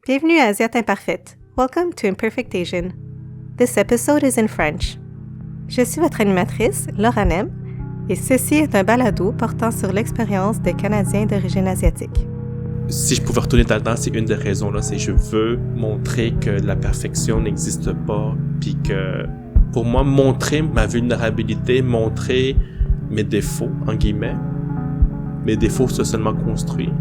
Bienvenue à Asiate Imparfaite. Welcome to Imperfect Asian. This episode is in French. Je suis votre animatrice, Laura Nem, et ceci est un balado portant sur l'expérience des Canadiens d'origine asiatique. Si je pouvais retourner dans le temps, c'est une des raisons là, c'est que je veux montrer que la perfection n'existe pas, puis que pour moi, montrer ma vulnérabilité, montrer mes défauts, en guillemets, mes défauts socialement construits,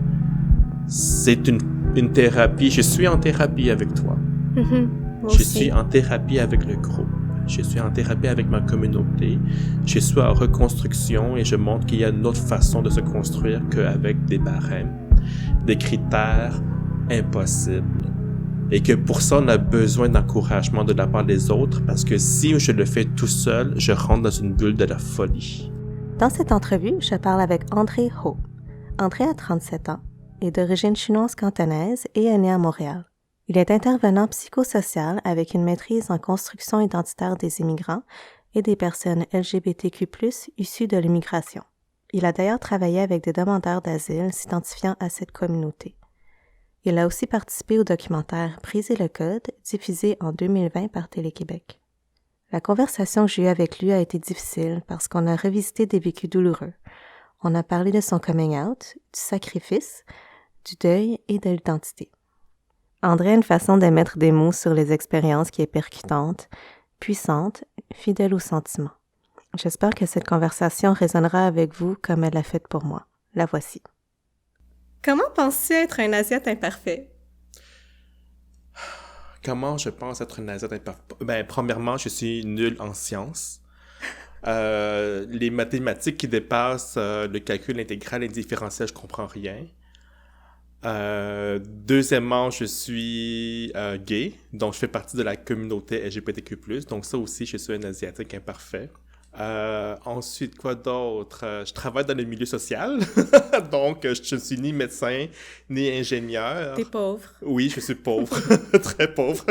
c'est une thérapie. Je suis en thérapie avec toi. Je suis en thérapie avec le groupe. Je suis en thérapie avec ma communauté. Je suis en reconstruction et je montre qu'il y a une autre façon de se construire qu'avec des barèmes, des critères impossibles. Et que pour ça, on a besoin d'encouragement de la part des autres parce que si je le fais tout seul, je rentre dans une bulle de la folie. Dans cette entrevue, je parle avec André Ho. André a 37 ans, est d'origine chinoise cantonaise et est né à Montréal. Il est intervenant psychosocial avec une maîtrise en construction identitaire des immigrants et des personnes LGBTQ+, issues de l'immigration. Il a d'ailleurs travaillé avec des demandeurs d'asile s'identifiant à cette communauté. Il a aussi participé au documentaire Briser le code, diffusé en 2020 par Télé-Québec. La conversation que j'ai eue avec lui a été difficile parce qu'on a revisité des vécus douloureux. On a parlé de son coming out, du sacrifice, du deuil et de l'identité. André a une façon de mettre des mots sur les expériences qui est percutante, puissante, fidèle aux sentiments. J'espère que cette conversation résonnera avec vous comme elle l'a fait pour moi. La voici. Comment penses-tu être un Asiate imparfait? Comment je pense être un Asiate imparfait? Ben, premièrement, je suis nul en sciences. Les mathématiques qui dépassent le calcul intégral et différentiel, je comprends rien. Deuxièmement, je suis gay, donc je fais partie de la communauté LGBTQ+, donc ça aussi, je suis un Asiatique imparfait. Ensuite, quoi d'autre? Je travaille dans le milieu social, donc je ne suis ni médecin, ni ingénieur. T'es pauvre. Oui, je suis pauvre, très pauvre.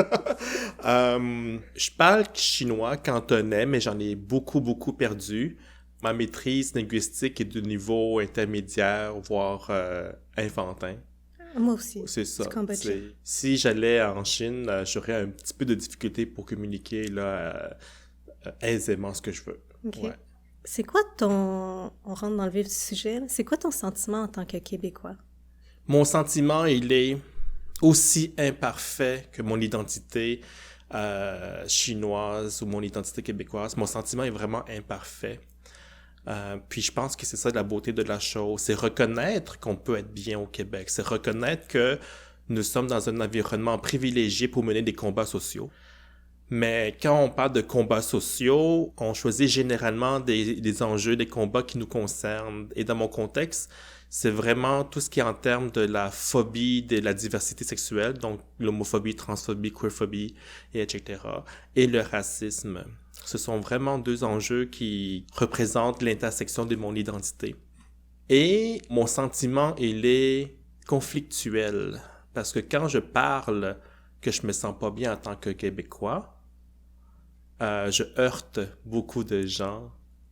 Je parle chinois cantonais, mais j'en ai beaucoup perdu. Ma maîtrise linguistique est de niveau intermédiaire, voire enfantin. Moi aussi. C'est ça. Du si j'allais en Chine, j'aurais un petit peu de difficulté pour communiquer là, aisément ce que je veux. Okay. Ouais. C'est quoi on rentre dans le vif du sujet, là. C'est quoi ton sentiment en tant que Québécois? Mon sentiment, il est aussi imparfait que mon identité chinoise ou mon identité québécoise. Mon sentiment est vraiment imparfait. Puis je pense que c'est ça la beauté de la chose, c'est reconnaître qu'on peut être bien au Québec, c'est reconnaître que nous sommes dans un environnement privilégié pour mener des combats sociaux. Mais quand on parle de combats sociaux, on choisit généralement des enjeux, des combats qui nous concernent. Et dans mon contexte, c'est vraiment tout ce qui est en termes de la phobie de la diversité sexuelle, donc l'homophobie, transphobie, queerphobie, etc. Et le racisme. Ce sont vraiment deux enjeux qui représentent l'intersection de mon identité. Et mon sentiment, il est conflictuel. Parce que quand je parle que je me sens pas bien en tant que Québécois, je heurte beaucoup de gens.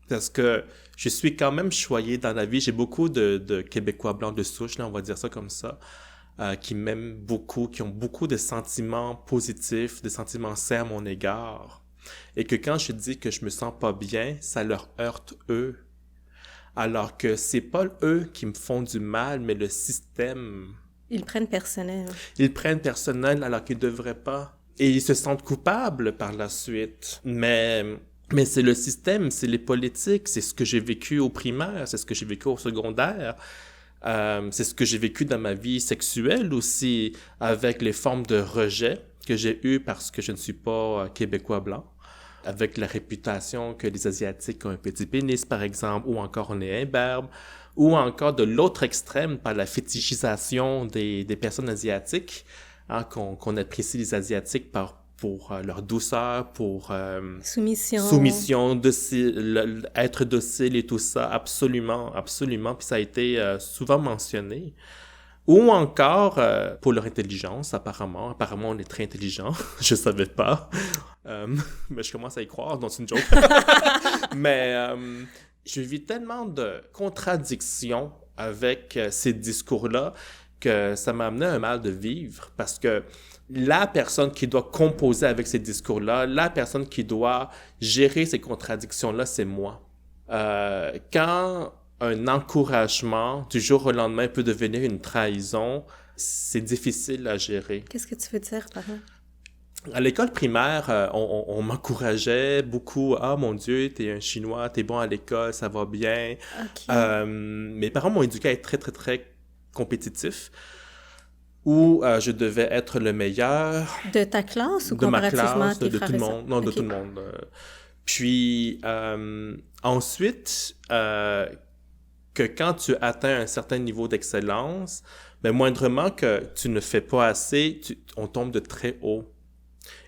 Parce que je suis quand même choyé dans la vie. J'ai beaucoup de Québécois blancs de souche, là, on va dire ça comme ça, qui m'aiment beaucoup, qui ont beaucoup de sentiments positifs, des sentiments sains à mon égard. Et que quand je dis que je me sens pas bien, ça leur heurte eux. Alors que c'est pas eux qui me font du mal, mais le système. Ils prennent personnel. Ils prennent personnel alors qu'ils devraient pas. Et ils se sentent coupables par la suite. Mais c'est le système, c'est les politiques, c'est ce que j'ai vécu au primaire, c'est ce que j'ai vécu au secondaire. C'est ce que j'ai vécu dans ma vie sexuelle aussi, avec les formes de rejet que j'ai eues parce que je ne suis pas québécois blanc, avec la réputation que les Asiatiques ont un petit pénis, par exemple, ou encore on est imberbe, ou encore de l'autre extrême par la fétichisation des personnes asiatiques, hein, qu'on apprécie les Asiatiques pour leur douceur, pour soumission, être docile et tout ça, absolument, puis ça a été souvent mentionné. Ou encore pour leur intelligence, apparemment on est très intelligent, je savais pas, mais je commence à y croire, donc c'est une joke. Mais je vis tellement de contradictions avec ces discours-là que ça m'a amené un mal de vivre parce que la personne qui doit composer avec ces discours-là, la personne qui doit gérer ces contradictions-là, c'est moi. Quand un encouragement du jour au lendemain peut devenir une trahison, c'est difficile à gérer. Qu'est-ce que tu veux dire par là? À l'école primaire, on m'encourageait beaucoup. « Ah, mon Dieu, t'es un Chinois, t'es bon à l'école, ça va bien. Okay. » Mes parents m'ont éduqué à être très, très, très compétitif, où je devais être le meilleur. De ta classe ou de ma comparativement classe, à tes de frères tout le et sœurs? monde. Non, de Okay. tout le monde. Puis, ensuite, que quand tu atteins un certain niveau d'excellence, mais moindrement que tu ne fais pas assez, on tombe de très haut.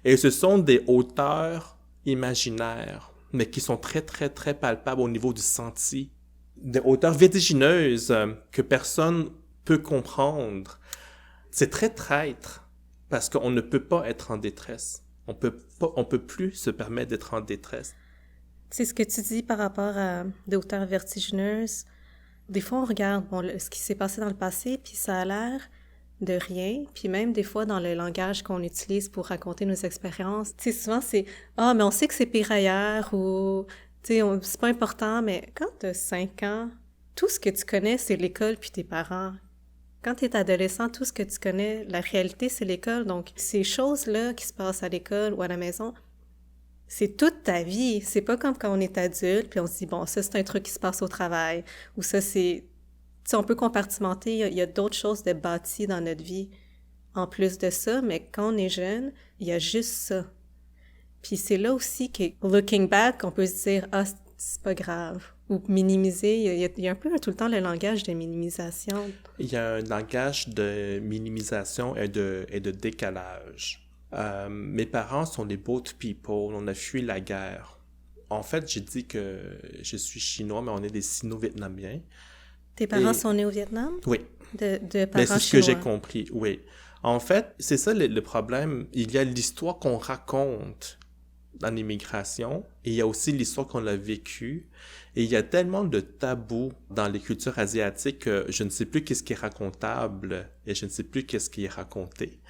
Et ce sont des hauteurs imaginaires, mais qui sont très, très, très palpables au niveau du senti. Des hauteurs vertigineuses que personne peut comprendre. C'est très traître, parce qu'on ne peut pas être en détresse. On peut plus se permettre d'être en détresse. C'est ce que tu dis par rapport à des hauteurs vertigineuses. Des fois, on regarde ce qui s'est passé dans le passé, puis ça a l'air de rien. Puis même des fois, dans le langage qu'on utilise pour raconter nos expériences, tu sais, souvent c'est « Ah, mais on sait que c'est pire ailleurs » ou « Tu sais, c'est pas important. » Mais quand t'as 5 ans, tout ce que tu connais, c'est l'école puis tes parents. Quand t'es adolescent, tout ce que tu connais, la réalité, c'est l'école. Donc, ces choses-là qui se passent à l'école ou à la maison, c'est toute ta vie. C'est pas comme quand on est adulte, puis on se dit, bon, ça, c'est un truc qui se passe au travail, ou ça, c'est... Tu sais, on peut compartimenter, il y a d'autres choses de bâties dans notre vie en plus de ça, mais quand on est jeune, il y a juste ça. Puis c'est là aussi que, looking back, on peut se dire, ah, c'est pas grave, ou minimiser. Il y a un peu tout le temps le langage de minimisation. Il y a un langage de minimisation et de décalage. Mes parents sont des boat people, on a fui la guerre. En fait, j'ai dit que je suis chinois, mais on est des sino-vietnamiens. Tes parents sont nés au Vietnam? Oui. De parents mais c'est ce chinois. que j'ai compris, oui. En fait, c'est ça le problème. Il y a l'histoire qu'on raconte dans l'immigration et il y a aussi l'histoire qu'on a vécue. Et il y a tellement de tabous dans les cultures asiatiques que je ne sais plus qu'est-ce qui est racontable et je ne sais plus qu'est-ce qui est raconté.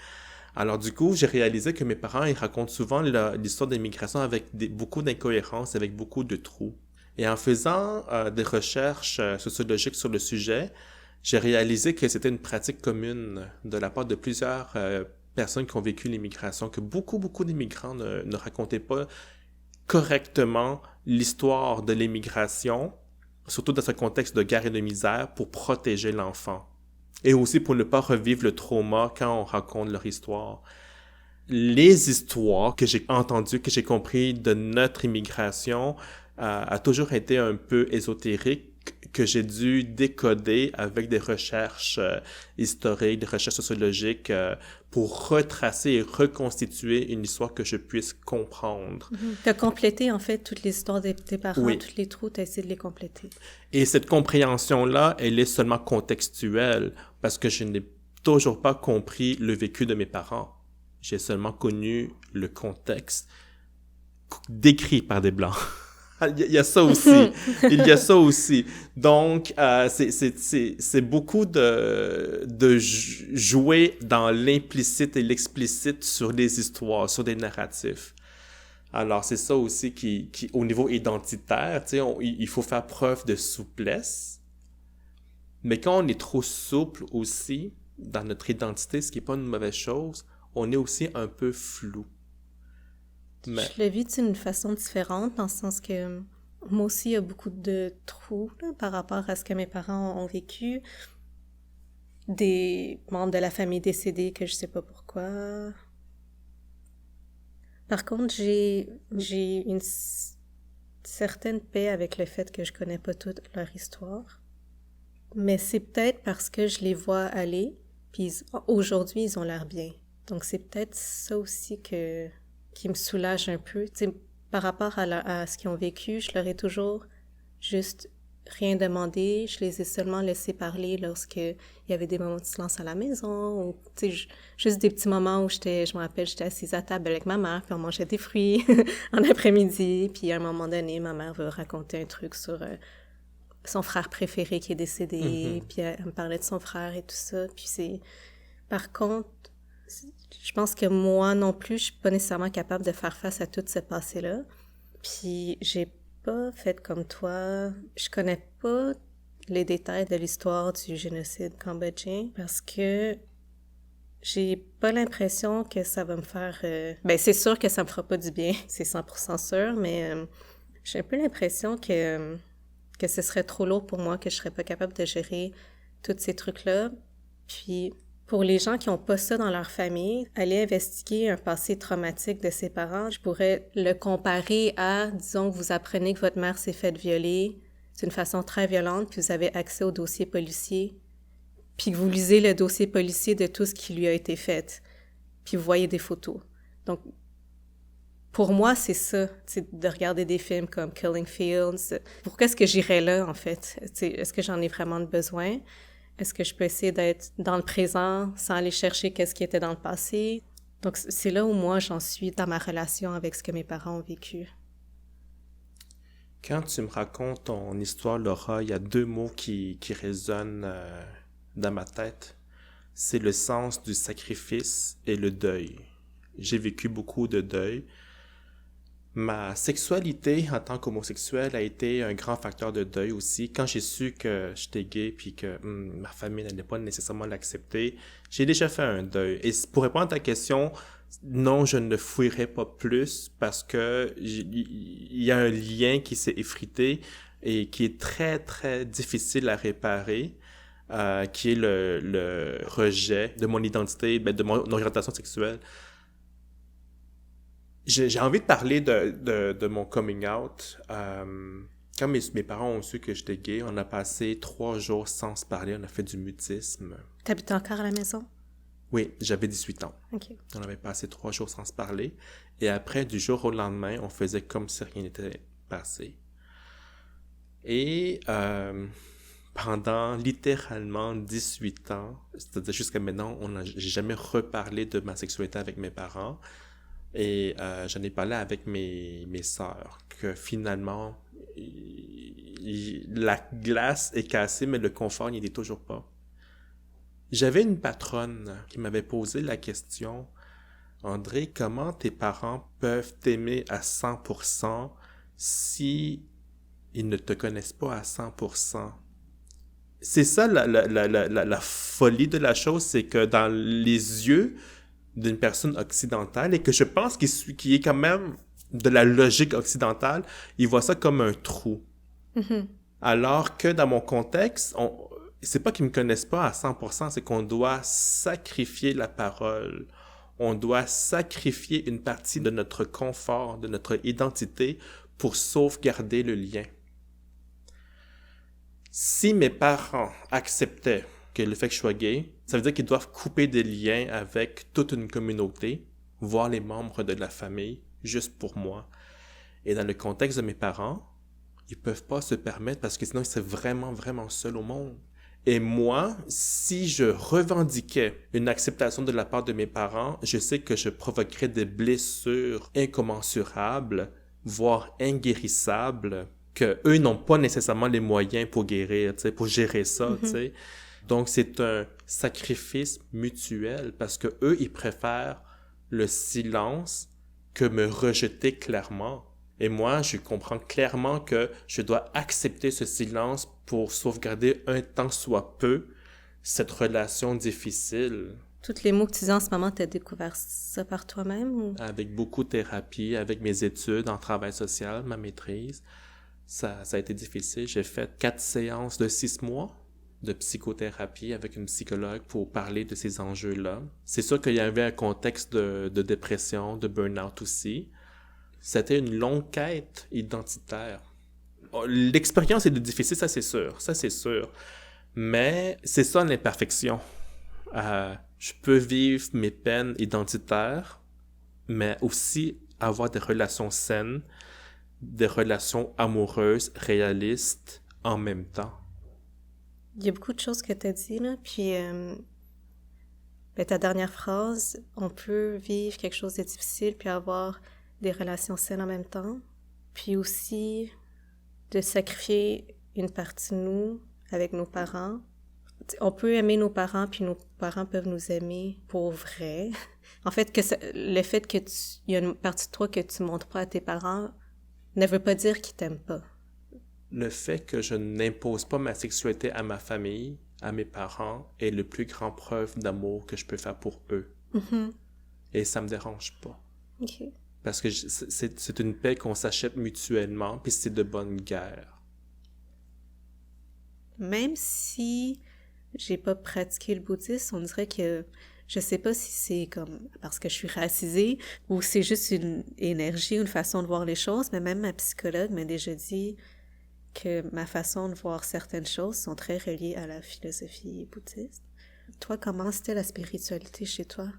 Alors du coup, j'ai réalisé que mes parents, ils racontent souvent l'histoire de l'immigration avec beaucoup d'incohérences, avec beaucoup de trous. Et en faisant des recherches sociologiques sur le sujet, j'ai réalisé que c'était une pratique commune de la part de plusieurs personnes qui ont vécu l'immigration, que beaucoup d'immigrants ne racontaient pas correctement l'histoire de l'immigration, surtout dans ce contexte de guerre et de misère, pour protéger l'enfant. Et aussi pour ne pas revivre le trauma quand on raconte leur histoire. Les histoires que j'ai entendues, que j'ai compris de notre immigration, a toujours été un peu ésotérique, que j'ai dû décoder avec des recherches historiques, des recherches sociologiques pour retracer et reconstituer une histoire que je puisse comprendre. Tu as complété, en fait, toutes les histoires de tes parents, oui. tous les trous, tu as essayé de les compléter. Et cette compréhension-là, elle est seulement contextuelle, parce que je n'ai toujours pas compris le vécu de mes parents. J'ai seulement connu le contexte décrit par des Blancs. Il y a ça aussi. Il y a ça aussi. Donc, c'est beaucoup de jouer dans l'implicite et l'explicite sur les histoires, sur des narratifs. Alors, c'est ça aussi qui au niveau identitaire, tu sais, il faut faire preuve de souplesse. Mais quand on est trop souple aussi dans notre identité, ce qui n'est pas une mauvaise chose, on est aussi un peu flou. Mais... Je l'ai vu d'une façon différente, dans le sens que moi aussi, il y a beaucoup de trous là, par rapport à ce que mes parents ont vécu. Des membres de la famille décédés que je sais pas pourquoi. Par contre, j'ai une certaine paix avec le fait que je connais pas toute leur histoire. Mais c'est peut-être parce que je les vois aller, puis aujourd'hui, ils ont l'air bien. Donc, c'est peut-être ça aussi qui me soulage un peu. Tu sais, par rapport à ce qu'ils ont vécu, je leur ai toujours juste rien demandé. Je les ai seulement laissés parler lorsqu'il y avait des moments de silence à la maison, ou tu sais, juste des petits moments où je me rappelle, j'étais assise à table avec ma mère, puis on mangeait des fruits en après-midi, puis à un moment donné, ma mère veut raconter un truc sur son frère préféré qui est décédé, Mhm. puis elle me parlait de son frère et tout ça. Puis c'est... Par contre, je pense que moi non plus, je suis pas nécessairement capable de faire face à tout ce passé-là. Puis j'ai pas fait comme toi. Je connais pas les détails de l'histoire du génocide cambodgien parce que j'ai pas l'impression que ça va me faire... Ben, c'est sûr que ça me fera pas du bien, c'est 100% sûr, mais j'ai un peu l'impression que ce serait trop lourd pour moi, que je serais pas capable de gérer tous ces trucs-là. Puis, pour les gens qui ont pas ça dans leur famille, aller investiguer un passé traumatique de ses parents, je pourrais le comparer à, disons, que vous apprenez que votre mère s'est faite violer d'une façon très violente, puis vous avez accès au dossier policier, puis que vous lisez le dossier policier de tout ce qui lui a été fait, puis vous voyez des photos. Donc, pour moi, c'est ça, de regarder des films comme Killing Fields. Pourquoi est-ce que j'irais là, en fait? Est-ce que j'en ai vraiment besoin? Est-ce que je peux essayer d'être dans le présent sans aller chercher qu'est-ce qui était dans le passé? Donc, c'est là où moi, j'en suis dans ma relation avec ce que mes parents ont vécu. Quand tu me racontes ton histoire, Laura, il y a deux mots qui résonnent dans ma tête. C'est le sens du sacrifice et le deuil. J'ai vécu beaucoup de deuil. Ma sexualité en tant qu'homosexuel a été un grand facteur de deuil aussi. Quand j'ai su que j'étais gay puis que ma famille n'allait pas nécessairement l'accepter, j'ai déjà fait un deuil. Et pour répondre à ta question, non, je ne le fouillerai pas plus parce que il y a un lien qui s'est effrité et qui est très, très difficile à réparer, qui est le rejet de mon identité, de mon orientation sexuelle. J'ai envie de parler de mon coming out. Quand mes parents ont su que j'étais gay, on a passé 3 jours sans se parler, on a fait du mutisme. T'habites encore à la maison? Oui, j'avais 18 ans. OK. On avait passé 3 jours sans se parler. Et après, du jour au lendemain, on faisait comme si rien n'était passé. Et pendant littéralement 18 ans, c'est-à-dire jusqu'à maintenant, j'ai jamais reparlé de ma sexualité avec mes parents. Et j'en ai parlé avec mes sœurs, que finalement, la glace est cassée, mais le confort n'y est toujours pas. J'avais une patronne qui m'avait posé la question, André, comment tes parents peuvent t'aimer à 100% si ils ne te connaissent pas à 100%? C'est ça la folie de la chose, c'est que dans les yeux d'une personne occidentale, et que je pense qu'il est quand même de la logique occidentale, il voit ça comme un trou. Mm-hmm. Alors que dans mon contexte, c'est pas qu'ils me connaissent pas à 100%, c'est qu'on doit sacrifier la parole. On doit sacrifier une partie de notre confort, de notre identité pour sauvegarder le lien. Si mes parents acceptaient que le fait que je sois gay, ça veut dire qu'ils doivent couper des liens avec toute une communauté, voire les membres de la famille, juste pour moi. Et dans le contexte de mes parents, ils peuvent pas se permettre parce que sinon ils seraient vraiment, vraiment seuls au monde. Et moi, si je revendiquais une acceptation de la part de mes parents, je sais que je provoquerais des blessures incommensurables, voire inguérissables, que eux n'ont pas nécessairement les moyens pour guérir, tu sais, pour gérer ça, tu sais. Donc, c'est un sacrifice mutuel parce que eux, ils préfèrent le silence que me rejeter clairement. Et moi, je comprends clairement que je dois accepter ce silence pour sauvegarder un tant soit peu cette relation difficile. Tous les mots que tu dis en ce moment, t'as découvert ça par toi-même? Ou... Avec beaucoup de thérapie, avec mes études en travail social, ma maîtrise, ça a été difficile. J'ai fait 4 séances de 6 mois de psychothérapie avec une psychologue pour parler de ces enjeux-là. C'est sûr qu'il y avait un contexte de dépression, de burn-out aussi. C'était une longue quête identitaire. L'expérience est difficile, ça c'est sûr. Mais c'est ça l'imperfection. Je peux vivre mes peines identitaires, mais aussi avoir des relations saines, des relations amoureuses, réalistes en même temps. Il y a beaucoup de choses que tu as dit, là, puis ta dernière phrase, on peut vivre quelque chose de difficile puis avoir des relations saines en même temps, puis aussi de sacrifier une partie de nous avec nos parents. On peut aimer nos parents, puis nos parents peuvent nous aimer pour vrai. En fait, le fait que il y a une partie de toi que tu montres pas à tes parents ne veut pas dire qu'ils t'aiment pas. Le fait que je n'impose pas ma sexualité à ma famille, à mes parents, est le plus grand preuve d'amour que je peux faire pour eux. Mm-hmm. Et ça me dérange pas. OK. Parce que c'est une paix qu'on s'achète mutuellement, puis c'est de bonne guerre. Même si j'ai pas pratiqué le bouddhisme, on dirait que je sais pas si c'est comme parce que je suis racisée ou c'est juste une énergie, une façon de voir les choses, mais même ma psychologue m'a déjà dit que ma façon de voir certaines choses sont très reliées à la philosophie bouddhiste. Toi, comment c'était la spiritualité chez toi?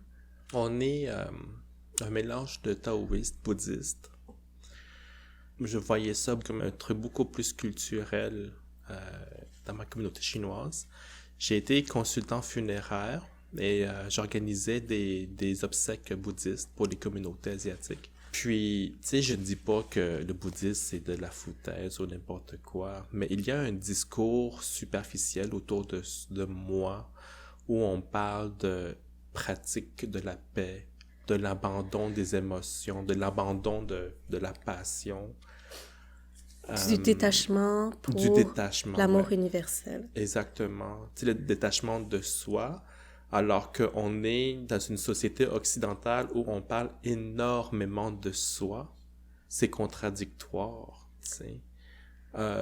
On est un mélange de taoïste, bouddhiste. Je voyais ça comme un truc beaucoup plus culturel dans ma communauté chinoise. J'ai été consultant funéraire et j'organisais des obsèques bouddhistes pour les communautés asiatiques. Puis, tu sais, je dis pas que le bouddhisme, c'est de la foutaise ou n'importe quoi, mais il y a un discours superficiel autour de moi où on parle de pratique de la paix, de l'abandon des émotions, de l'abandon de la passion. Du détachement pour Du détachement, l'amour ouais. universel. Exactement. Tu sais, le détachement de soi, alors qu'on est dans une société occidentale où on parle énormément de soi. C'est contradictoire, tu sais.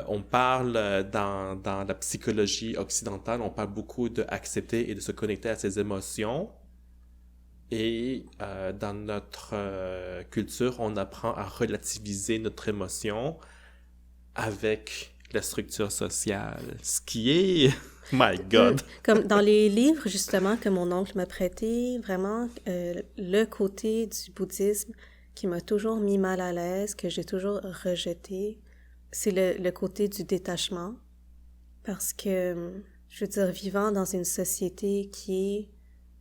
On parle dans la psychologie occidentale, on parle beaucoup d'accepter et de se connecter à ses émotions. Et dans notre culture, on apprend à relativiser notre émotion avec la structure sociale, ce qui est... My God! Comme dans les livres, justement, que mon oncle m'a prêté, vraiment, le côté du bouddhisme qui m'a toujours mis mal à l'aise, que j'ai toujours rejeté, c'est le côté du détachement. Parce que, je veux dire, vivant dans une société qui est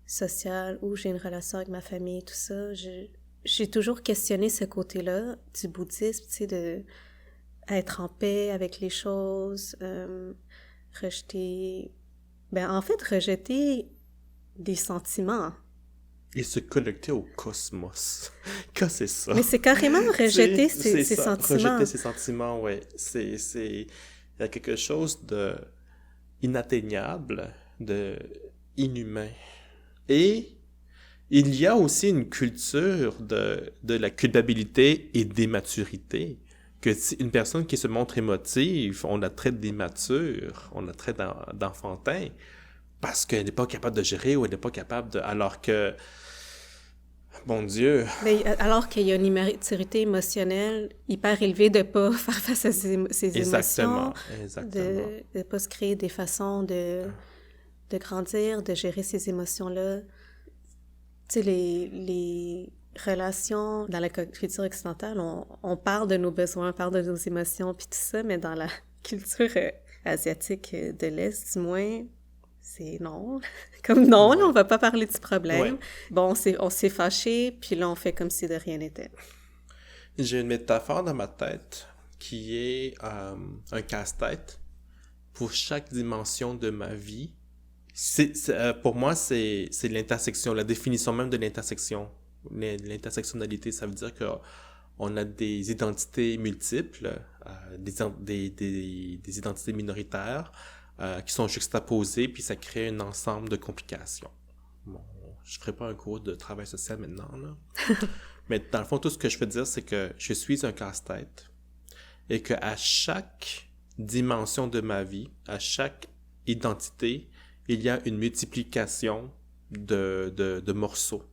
sociale, où j'ai une relation avec ma famille, tout ça, j'ai toujours questionné ce côté-là du bouddhisme, tu sais, de être en paix avec les choses, rejeter des sentiments. Et se connecter au cosmos. Que c'est ça? Mais c'est carrément rejeter ces ça, sentiments. Rejeter ses sentiments, ouais. Il y a quelque chose de inatteignable, de inhumain. Et il y a aussi une culture de la culpabilité et d'immaturité. Que si une personne qui se montre émotive, on la traite d'immature, on la traite d'enfantin, parce qu'elle n'est pas capable de gérer ou elle n'est pas capable de... Alors que, bon Dieu... Mais alors qu'il y a une immaturité émotionnelle hyper élevée de pas faire face à ses Exactement, émotions, exactement. de pas se créer des façons de grandir, de gérer ces émotions-là. Tu sais, les relations dans la culture occidentale, on parle de nos besoins, on parle de nos émotions, puis tout ça, mais dans la culture asiatique de l'Est, du moins, c'est non. Comme non, là, on va pas parler du problème. Ouais. Bon, on s'est fâché, puis là, on fait comme si de rien n'était. J'ai une métaphore dans ma tête qui est un casse-tête pour chaque dimension de ma vie. Pour moi, c'est l'intersection, la définition même de l'intersection. L'intersectionnalité, ça veut dire qu'on a des identités multiples, des identités minoritaires qui sont juxtaposées, puis ça crée un ensemble de complications. Bon, je ferai pas un cours de travail social maintenant, là. Mais dans le fond, tout ce que je veux dire, c'est que je suis un casse-tête et qu'à chaque dimension de ma vie, à chaque identité, il y a une multiplication de morceaux.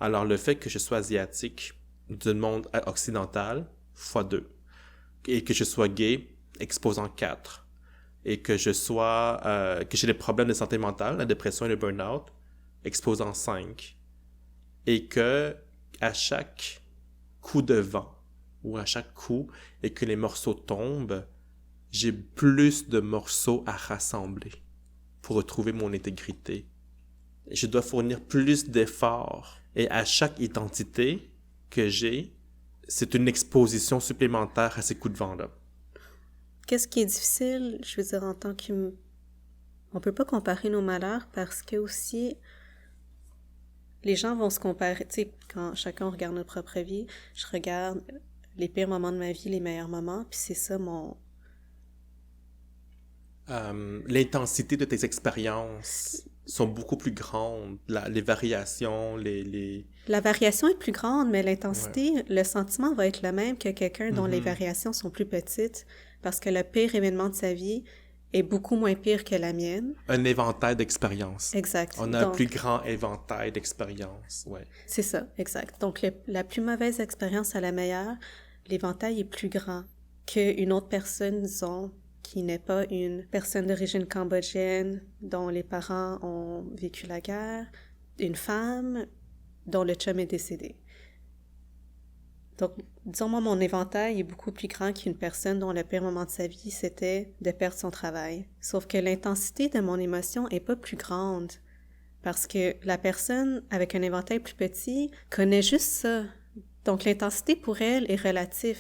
Alors, le fait que je sois asiatique du monde occidental, fois 2. Et que je sois gay, exposant 4. Et que je sois, que j'ai des problèmes de santé mentale, la dépression et le burn-out, exposant 5. Et que, à chaque coup de vent, ou à chaque coup, et que les morceaux tombent, j'ai plus de morceaux à rassembler pour retrouver mon intégrité. Je dois fournir plus d'efforts. Et à chaque identité que j'ai, c'est une exposition supplémentaire à ces coups de vent-là. qu'est-ce qui est difficile, je veux dire, en tant qu'humain, on peut pas comparer nos malheurs parce que aussi, les gens vont se comparer, tu sais, quand chacun regarde notre propre vie, je regarde les pires moments de ma vie, les meilleurs moments, puis c'est ça mon... L'intensité de tes expériences sont beaucoup plus grandes. Les variations, La variation est plus grande, mais Ouais. l'intensité, le sentiment va être le même que quelqu'un dont les variations sont plus petites, parce que le pire événement de sa vie est beaucoup moins pire que la mienne. Un éventail d'expériences. Exact. On a un Donc, plus grand éventail d'expériences, ouais. c'est ça, exact. Donc, la plus mauvaise expérience à la meilleure, l'éventail est plus grand qu'une autre personne, disons, qui n'est pas une personne d'origine cambodgienne, dont les parents ont vécu la guerre, une femme dont le chum est décédé. Donc, disons, moi, mon éventail est beaucoup plus grand qu'une personne dont le pire moment de sa vie, c'était de perdre son travail. Sauf que l'intensité de mon émotion est pas plus grande. Parce que la personne avec un éventail plus petit connaît juste ça. Donc, l'intensité pour elle est relative.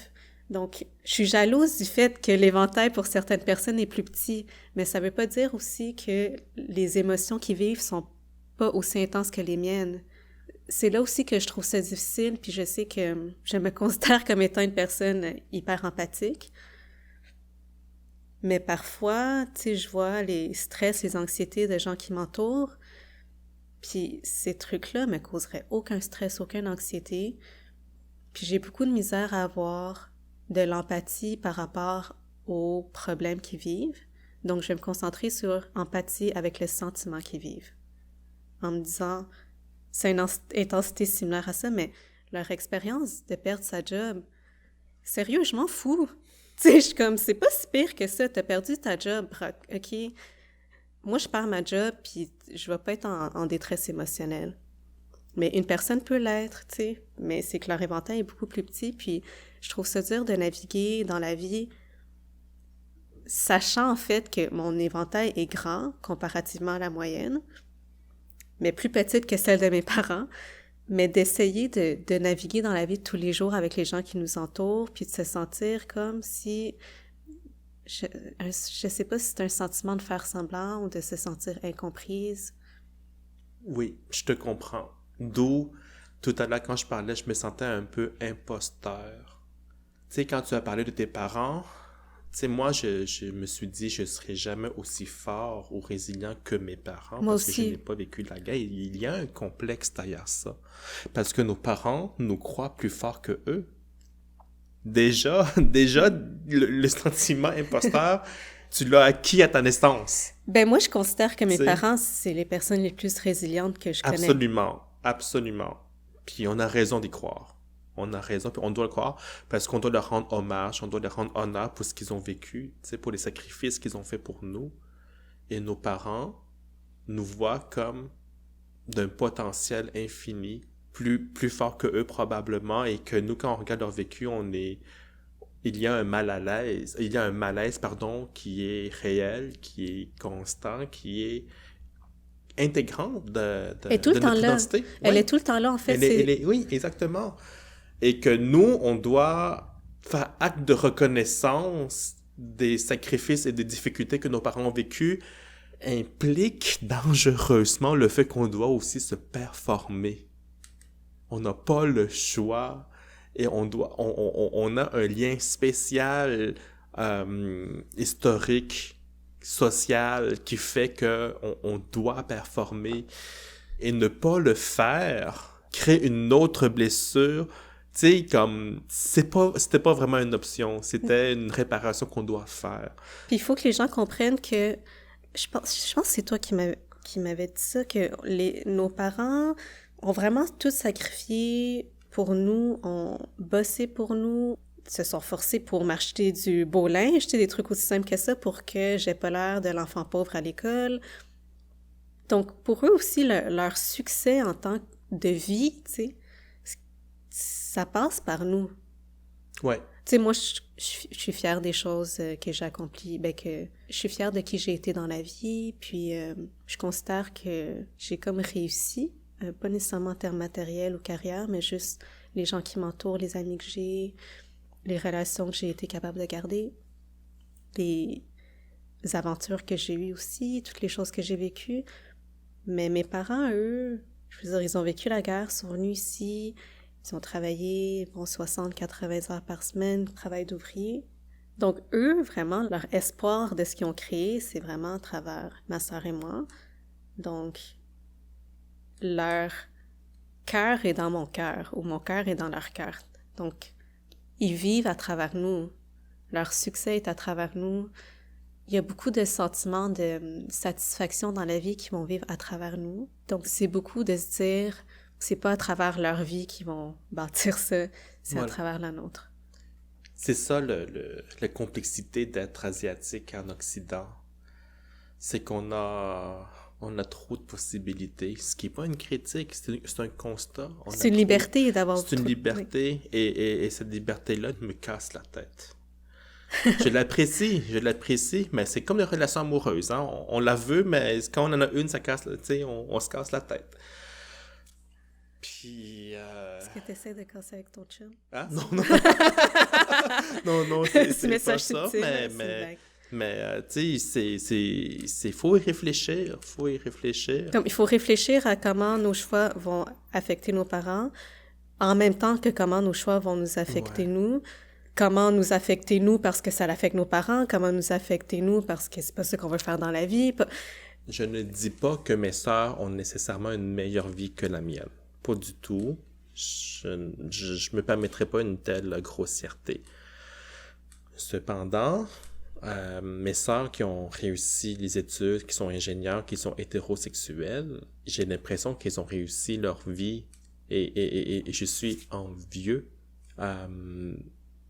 Donc, je suis jalouse du fait que l'éventail pour certaines personnes est plus petit, mais ça veut pas dire aussi que les émotions qu'ils vivent sont pas aussi intenses que les miennes. C'est là aussi que je trouve ça difficile, puis je sais que je me considère comme étant une personne hyper empathique. Mais parfois, tu sais, je vois les stress, les anxiétés de gens qui m'entourent, puis ces trucs-là me causeraient aucun stress, aucune anxiété. Puis j'ai beaucoup de misère à avoir de l'empathie par rapport aux problèmes qu'ils vivent. Donc, je vais me concentrer sur empathie avec les sentiments qu'ils vivent. En me disant, c'est une intensité similaire à ça, mais leur expérience de perdre sa job, sérieux, je m'en fous. Tu sais, je suis comme, c'est pas si pire que ça, t'as perdu ta job, OK? Moi, je perds ma job, puis je vais pas être en détresse émotionnelle. Mais une personne peut l'être, tu sais, mais c'est que leur éventail est beaucoup plus petit, puis je trouve ça dur de naviguer dans la vie, sachant en fait que mon éventail est grand comparativement à la moyenne, mais plus petite que celle de mes parents, mais d'essayer de naviguer dans la vie de tous les jours avec les gens qui nous entourent, puis de se sentir comme si... Je sais pas si c'est un sentiment de faire semblant ou de se sentir incomprise. Oui, je te comprends. D'où, tout à l'heure, quand je parlais, je me sentais un peu imposteur. Tu sais, quand tu as parlé de tes parents, tu sais, moi, je me suis dit, je serai jamais aussi fort ou résilient que mes parents Moi parce que je aussi. n'ai pas vécu la guerre. Il y a un complexe derrière ça. Parce que nos parents nous croient plus forts que eux. Déjà, le sentiment imposteur, tu l'as acquis à ta naissance. Ben moi, je considère que mes C'est- parents, c'est les personnes les plus résilientes que je connais. Absolument, absolument. Puis on a raison d'y croire. On a raison, puis on doit le croire parce qu'on doit leur rendre hommage, on doit leur rendre honneur pour ce qu'ils ont vécu, tu sais, pour les sacrifices qu'ils ont fait pour nous. Et nos parents nous voient comme d'un potentiel infini, plus fort que eux probablement, et que nous, quand on regarde leur vécu, il y a un malaise, pardon, qui est réel, qui est constant, qui est intégrant Elle est tout le temps notre là. identité. Elle Oui. est tout le temps là, en fait. C'est... Oui, exactement. Et que nous, on doit faire acte de reconnaissance des sacrifices et des difficultés que nos parents ont vécus implique dangereusement le fait qu'on doit aussi se performer. On n'a pas le choix et on a un lien spécial, historique, social, qui fait que on doit performer et ne pas le faire crée une autre blessure. Tu sais, comme, c'était pas vraiment une option, c'était une réparation qu'on doit faire. Puis il faut que les gens comprennent que... Je pense que c'est toi qui m'avais dit ça, que nos parents ont vraiment tout sacrifié pour nous, ont bossé pour nous, se sont forcés pour m'acheter du beau linge, des trucs aussi simples que ça pour que j'ai pas l'air de l'enfant pauvre à l'école. Donc, pour eux aussi, leur succès en tant que de vie, tu sais, ça passe par nous. Ouais. Tu sais, moi, je suis fière des choses que j'ai accomplies, que je suis fière de qui j'ai été dans la vie, puis je considère que j'ai comme réussi, pas nécessairement en termes matériels ou carrière, mais juste les gens qui m'entourent, les amis que j'ai, les relations que j'ai été capable de garder. les aventures que j'ai eues aussi, toutes les choses que j'ai vécues. Mais mes parents, eux, je veux dire, ils ont vécu la guerre, sont venus ici, ils ont travaillé, 60, 80 heures par semaine, travail d'ouvrier. Donc, eux, vraiment, leur espoir de ce qu'ils ont créé, c'est vraiment à travers ma sœur et moi. Donc, leur cœur est dans mon cœur, ou mon cœur est dans leur cœur. Donc, ils vivent à travers nous. Leur succès est à travers nous. Il y a beaucoup de sentiments de satisfaction dans la vie qui vont vivre à travers nous. Donc, c'est beaucoup de se dire, c'est pas à travers leur vie qu'ils vont bâtir ça, c'est à travers la nôtre. C'est ça, la complexité d'être asiatique en Occident. C'est qu'on a trop de possibilités, ce qui n'est pas une critique, c'est un constat. C'est une liberté d'avoir... C'est une liberté, oui. et cette liberté-là me casse la tête. Je l'apprécie, mais c'est comme les relations amoureuses, hein? On la veut, mais quand on en a une, ça casse, on se casse la tête. Puis... Est-ce que tu essaies de casser avec ton chum? Ah, non. non, c'est pas ça, mais tu sais, faut y réfléchir. Donc, il faut réfléchir à comment nos choix vont affecter nos parents, en même temps que comment nos choix vont nous affecter nous. Comment nous affecter nous parce que ça affecte nos parents, comment nous affecter nous parce que c'est pas ce qu'on veut faire dans la vie. Je ne dis pas que mes sœurs ont nécessairement une meilleure vie que la mienne. Pas du tout. Je me permettrais pas une telle grossièreté. Cependant, mes sœurs qui ont réussi les études, qui sont ingénieurs, qui sont hétérosexuels, j'ai l'impression qu'ils ont réussi leur vie et je suis envieux.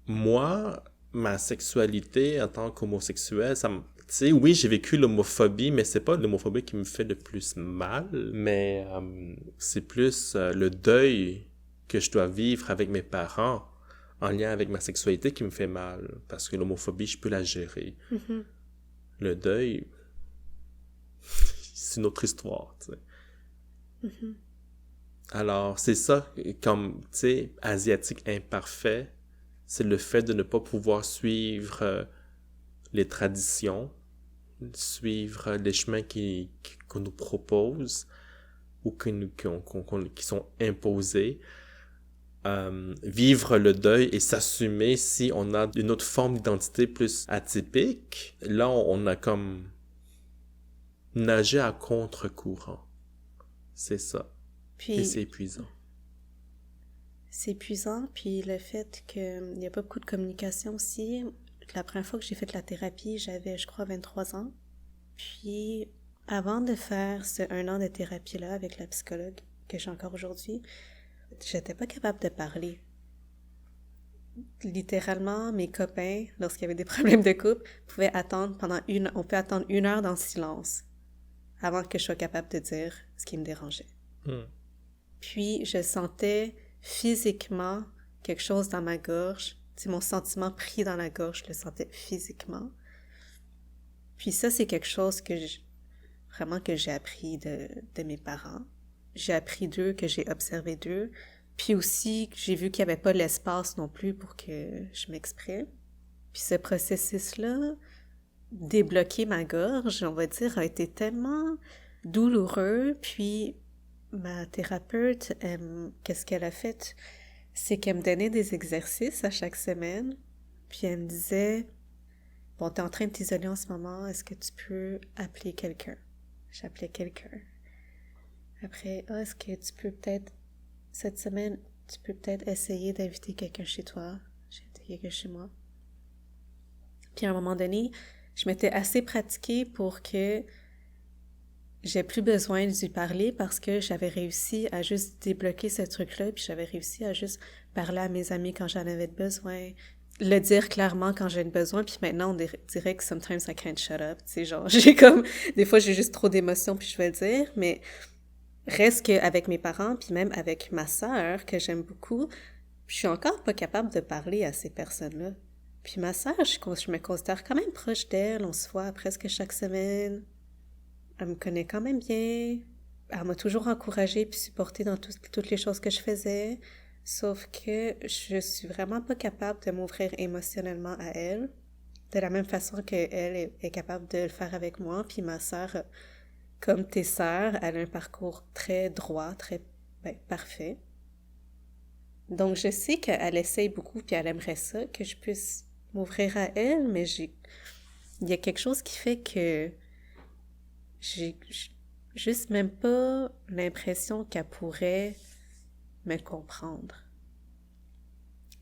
Moi, ma sexualité en tant qu'homosexuel, tu sais, oui, j'ai vécu l'homophobie, mais c'est pas l'homophobie qui me fait le plus mal, mais c'est plus le deuil que je dois vivre avec mes parents en lien avec ma sexualité qui me fait mal, parce que l'homophobie, je peux la gérer. Mm-hmm. Le deuil, c'est une autre histoire, tu sais. Mm-hmm. Alors, c'est ça, comme, tu sais, asiatique imparfait, c'est le fait de ne pas pouvoir suivre les traditions, suivre les chemins qu'on nous propose ou qui sont imposés, vivre le deuil et s'assumer si on a une autre forme d'identité plus atypique. Là, on a comme nagé à contre-courant. C'est ça. Puis... Et c'est épuisant. C'est épuisant, puis le fait qu'il n'y a pas beaucoup de communication aussi. La première fois que j'ai fait la thérapie, j'avais, je crois, 23 ans. Puis, avant de faire ce 1 an de thérapie-là avec la psychologue que j'ai encore aujourd'hui, j'étais pas capable de parler. Littéralement, mes copains, lorsqu'il y avait des problèmes de couple, pouvaient attendre on peut attendre 1 heure dans le silence avant que je sois capable de dire ce qui me dérangeait. Puis, je sentais physiquement quelque chose dans ma gorge. C'est mon sentiment pris dans la gorge, je le sentais physiquement. Puis ça, c'est quelque chose que j'ai appris de mes parents. J'ai appris d'eux, que j'ai observé d'eux. Puis aussi, j'ai vu qu'il n'y avait pas l'espace non plus pour que je m'exprime. Puis ce processus-là, débloquer ma gorge, on va dire, a été tellement douloureux. Puis ma thérapeute, qu'est-ce qu'elle a fait? C'est qu'elle me donnait des exercices à chaque semaine, puis elle me disait, bon, t'es en train de t'isoler en ce moment, est-ce que tu peux appeler quelqu'un? J'appelais quelqu'un. Après, est-ce que tu peux peut-être, cette semaine, tu peux peut-être essayer d'inviter quelqu'un chez toi? J'ai invité quelqu'un chez moi. Puis à un moment donné, je m'étais assez pratiquée pour que j'ai plus besoin de lui parler parce que j'avais réussi à juste débloquer ce truc-là, puis j'avais réussi à juste parler à mes amis quand j'en avais besoin, le dire clairement quand j'ai besoin, puis maintenant on dirait que sometimes I can't shut up, tu sais, genre, des fois j'ai juste trop d'émotions puis je vais le dire, mais reste qu'avec mes parents, puis même avec ma sœur, que j'aime beaucoup, je suis encore pas capable de parler à ces personnes-là. Puis ma sœur, je me considère quand même proche d'elle, on se voit presque chaque semaine. Elle me connaît quand même bien. Elle m'a toujours encouragée puis supportée dans toutes les choses que je faisais. Sauf que je suis vraiment pas capable de m'ouvrir émotionnellement à elle. de la même façon qu'elle est capable de le faire avec moi. Puis ma sœur, comme tes sœurs, elle a un parcours très droit, très parfait. Donc, je sais qu'elle essaye beaucoup, puis elle aimerait ça, que je puisse m'ouvrir à elle, mais il y a quelque chose qui fait que j'ai juste même pas l'impression qu'elle pourrait me comprendre.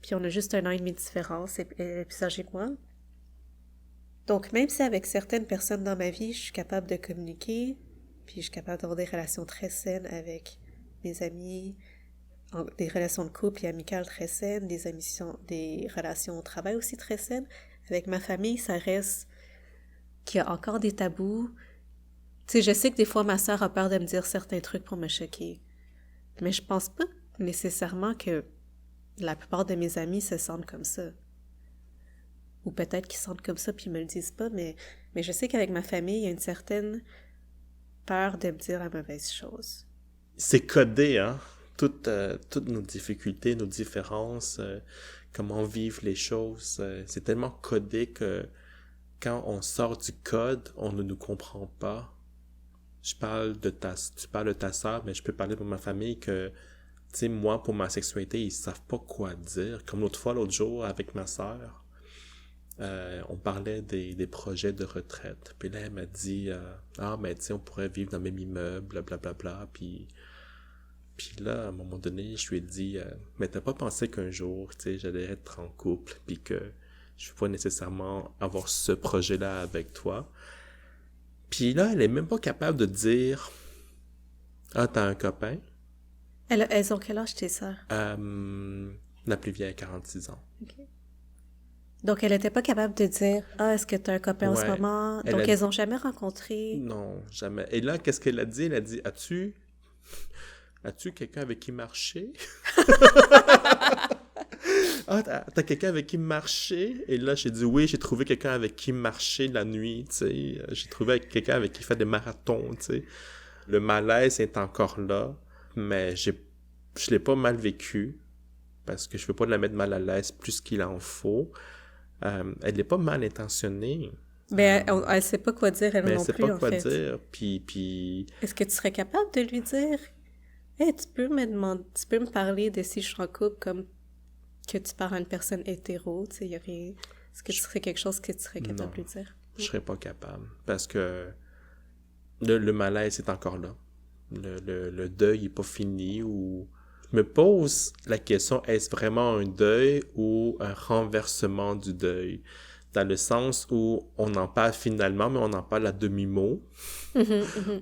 Puis on a juste 1 an et demi de différence, elle est plus âgée que moi. Donc, même si avec certaines personnes dans ma vie, je suis capable de communiquer, puis je suis capable d'avoir des relations très saines avec mes amis, des relations de couple et amicales très saines, des relations au travail aussi très saines. Avec ma famille, ça reste qu'il y a encore des tabous. Tu sais, je sais que des fois, ma sœur a peur de me dire certains trucs pour me choquer. Mais je pense pas nécessairement que la plupart de mes amis se sentent comme ça. Ou peut-être qu'ils se sentent comme ça puis ils me le disent pas, mais je sais qu'avec ma famille, il y a une certaine peur de me dire la mauvaise chose. C'est codé, hein? Toutes nos difficultés, nos différences, comment vivre les choses, c'est tellement codé que quand on sort du code, on ne nous comprend pas. Tu parles de ta sœur, mais je peux parler pour ma famille que, tu sais, moi, pour ma sexualité, ils savent pas quoi dire. Comme l'autre jour, avec ma sœur, on parlait des projets de retraite. Puis là, elle m'a dit, mais tu sais, on pourrait vivre dans le même immeuble, blablabla, Puis là, à un moment donné, je lui ai dit, mais t'as pas pensé qu'un jour, tu sais, j'allais être en couple, puis que je ne veux pas nécessairement avoir ce projet-là avec toi. Puis là, elle est même pas capable de dire, t'as un copain? Elles ont quel âge, tes sœurs? La plus vieille a 46 ans. Okay. Donc, elle était pas capable de dire, est-ce que t'as un copain en ce moment? Donc, elles ont jamais rencontré? Non, jamais. Et là, qu'est-ce qu'elle a dit? Elle a dit, as-tu quelqu'un avec qui marcher? T'as quelqu'un avec qui marcher? Et là, j'ai dit oui, j'ai trouvé quelqu'un avec qui marcher la nuit, tu sais. J'ai trouvé quelqu'un avec qui faire des marathons, tu sais. Le malaise est encore là, mais je l'ai pas mal vécu, parce que je veux pas la mettre mal à l'aise plus qu'il en faut. Elle n'est pas mal intentionnée. Mais elle sait pas quoi dire, elle non plus, en fait. Elle sait pas quoi dire, puis... Est-ce que tu serais capable de lui dire, hey, tu peux me parler de si je suis en couple comme que tu parles à une personne hétéro, tu sais, il y a rien... Est-ce que ce serait quelque chose que tu serais capable de lui dire? Je serais pas capable, parce que le malaise est encore là. Le deuil est pas fini, ou... Je me pose la question, est-ce vraiment un deuil ou un renversement du deuil? Dans le sens où on en parle finalement, mais on en parle à demi-mot.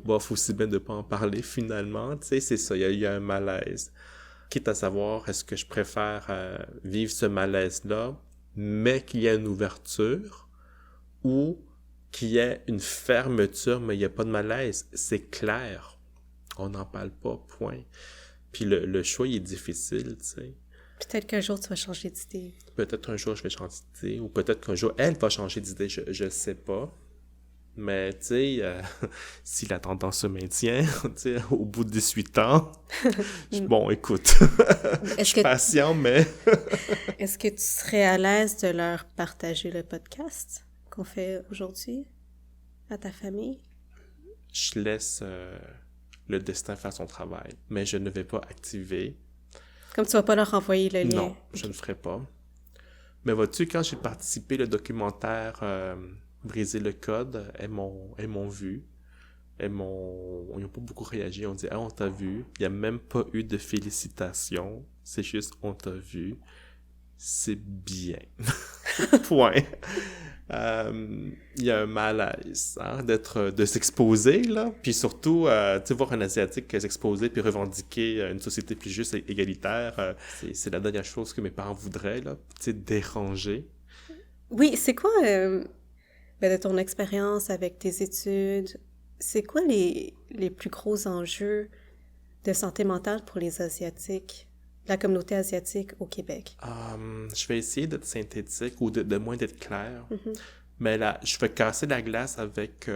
Bon, faut aussi bien de pas en parler finalement, tu sais, c'est ça, il y a un malaise. Quitte à savoir, est-ce que je préfère vivre ce malaise-là, mais qu'il y ait une ouverture, ou qu'il y ait une fermeture, mais il n'y a pas de malaise. C'est clair. On n'en parle pas, point. Puis le choix, il est difficile, tu sais. Peut-être qu'un jour, tu vas changer d'idée. Peut-être un jour, je vais changer d'idée, ou peut-être qu'un jour, elle va changer d'idée, je sais pas. Mais, tu sais, si la tendance se maintient, tu sais, au bout de 18 ans, bon, écoute, je suis patient, mais... Est-ce que tu serais à l'aise de leur partager le podcast qu'on fait aujourd'hui à ta famille? Je laisse le destin faire son travail, mais je ne vais pas activer. Comme tu vas pas leur envoyer le lien? Non, je ne ferai pas. Mais vois-tu, quand j'ai participé au documentaire Briser le code, elles m'ont vu. Ils n'ont pas beaucoup réagi. On dit, on t'a vu. Il n'y a même pas eu de félicitations. C'est juste, on t'a vu. C'est bien. Point. Il y a un malaise, hein, de s'exposer, là. Puis surtout, tu sais, voir un Asiatique s'exposer puis revendiquer une société plus juste et égalitaire, c'est la dernière chose que mes parents voudraient, là. Tu sais, déranger. Oui, c'est quoi, de ton expérience avec tes études, c'est quoi les plus gros enjeux de santé mentale pour les Asiatiques, la communauté asiatique au Québec? Je vais essayer d'être synthétique ou de moins d'être clair. Mm-hmm. Mais là, je vais casser la glace avec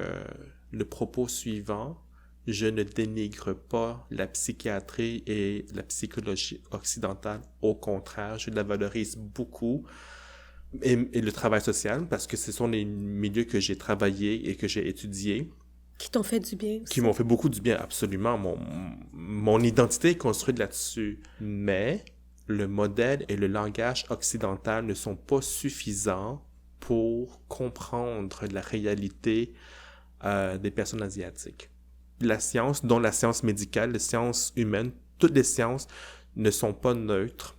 le propos suivant. Je ne dénigre pas la psychiatrie et la psychologie occidentale. Au contraire, je la valorise beaucoup et le travail social, parce que ce sont les milieux que j'ai travaillé et que j'ai étudiés. Qui t'ont fait du bien aussi. Qui m'ont fait beaucoup du bien, absolument. Mon identité est construite là-dessus. Mais le modèle et le langage occidental ne sont pas suffisants pour comprendre la réalité des personnes asiatiques. La science, dont la science médicale, les sciences humaines, toutes les sciences ne sont pas neutres